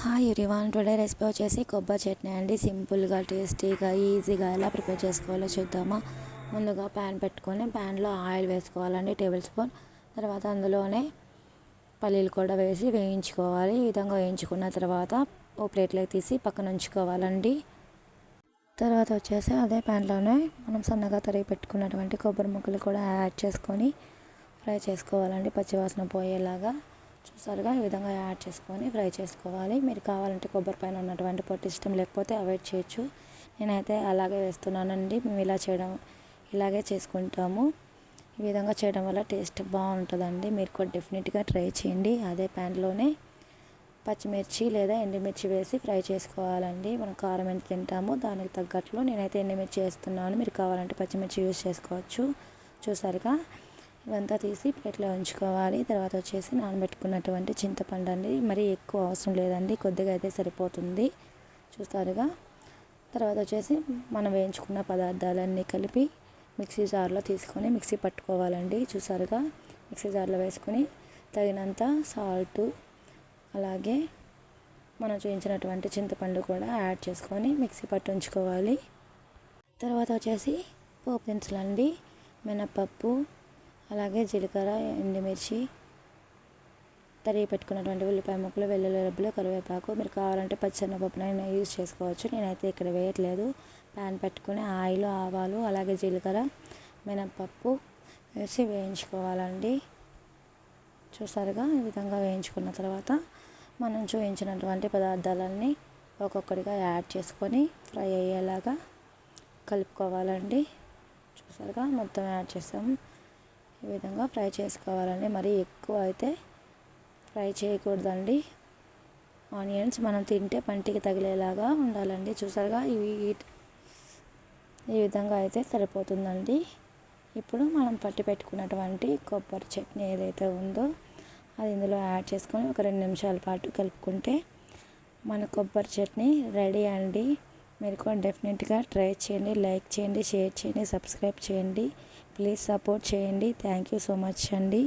Hi everyone, today recipe వచ్చేసి కొబ్బరి చట్నీ అండి. సింపుల్గా టేస్టీగా ఈజీగా ఎలా ప్రిపేర్ చేసుకోవాలో చూద్దామా. ముందుగా ప్యాన్ పెట్టుకొని ప్యాన్లో ఆయిల్ వేసుకోవాలండి, టేబుల్ స్పూన్. తర్వాత అందులోనే పల్లీలు కూడా వేసి వేయించుకోవాలి. ఈ విధంగా వేయించుకున్న తర్వాత ఓ ప్లేట్లోకి తీసి పక్కన ఉంచుకోవాలండి. తర్వాత వచ్చేసి అదే ప్యాన్లోనే మనం సన్నగా తరిగి పెట్టుకున్నటువంటి కొబ్బరి ముక్కలు కూడా యాడ్ చేసుకొని ఫ్రై చేసుకోవాలండి, పచ్చివాసన పోయేలాగా. చూసారుగా, ఈ విధంగా యాడ్ చేసుకొని ఫ్రై చేసుకోవాలి. మీరు కావాలంటే కొబ్బరి పైన ఉన్నటువంటి పొట్టు ఇష్టం లేకపోతే అవాయిడ్ చేయొచ్చు. నేనైతే అలాగే వేస్తున్నానండి. మేము ఇలాగే చేసుకుంటాము. ఈ విధంగా చేయడం వల్ల టేస్ట్ బాగుంటుందండి. మీరు కూడా డెఫినెట్గా ట్రై చేయండి. అదే ప్యాన్లోనే పచ్చిమిర్చి లేదా ఎండుమిర్చి వేసి ఫ్రై చేసుకోవాలండి. మనం కారం ఎంత తింటామో దానికి తగ్గట్లు నేనైతే ఎండుమిర్చి వేస్తున్నాను. మీరు కావాలంటే పచ్చిమిర్చి యూజ్ చేసుకోవచ్చు. చూసారుగా, ఇవంతా తీసి ప్లేట్లో ఉంచుకోవాలి. తర్వాత వచ్చేసి నానబెట్టుకున్నటువంటి చింతపండు అండి. మరీ ఎక్కువ అవసరం లేదండి, కొద్దిగా అయితే సరిపోతుంది. చూస్తారుగా. తర్వాత వచ్చేసి మనం వేయించుకున్న పదార్థాలన్నీ కలిపి మిక్సీ జార్లో తీసుకొని మిక్సీ పట్టుకోవాలండి. చూసారుగా, మిక్సీ జార్లో వేసుకొని తగినంత సాల్టు, అలాగే మనం చూపించినటువంటి చింతపండు కూడా యాడ్ చేసుకొని మిక్సీ పట్టి ఉంచుకోవాలి. తర్వాత వచ్చేసి పోపు దినుసులండి. మినపప్పు, అలాగే జీలకర్ర, ఎండుమిర్చి, తరిగి పెట్టుకున్నటువంటి ఉల్లిపాయ ముక్కలు, వెల్లుల్లి రెబ్బలు, కరివేపాకు. మీరు కావాలంటే పచ్చిశనగపప్పునైనా యూజ్ చేసుకోవచ్చు. నేనైతే ఇక్కడ వేయట్లేదు. ప్యాన్ పెట్టుకుని ఆయిల్, ఆవాలు, అలాగే జీలకర్ర, మినపప్పు వేసి వేయించుకోవాలండి. చూసారుగా, ఈ విధంగా వేయించుకున్న తర్వాత మనం చూపించినటువంటి పదార్థాలన్నీ ఒక్కొక్కటిగా యాడ్ చేసుకొని ఫ్రై అయ్యేలాగా కలుపుకోవాలండి. చూసారుగా, మొత్తం యాడ్ చేసాము. ఈ విధంగా ఫ్రై చేసుకోవాలండి. మరీ ఎక్కువ అయితే ఫ్రై చేయకూడదండి. ఆనియన్స్ మనం తింటే పంటికి తగిలేలాగా ఉండాలండి. చూసారుగా, ఈ విధంగా అయితే సరిపోతుందండి. ఇప్పుడు మనం పట్టి పెట్టుకున్నటువంటి కొబ్బరి చట్నీ ఏదైతే ఉందో అది ఇందులో యాడ్ చేసుకొని ఒక 2 నిమిషాల పాటు కలుపుకుంటే మన కొబ్బరి చట్నీ రెడీ అండి. మీరు కూడా డెఫినెట్గా ట్రై చేయండి. లైక్ చేయండి, షేర్ చేయండి, సబ్స్క్రైబ్ చేయండి. ప్లీజ్ సపోర్ట్ చేయండి. థ్యాంక్ యూ సో మచ్ అండి.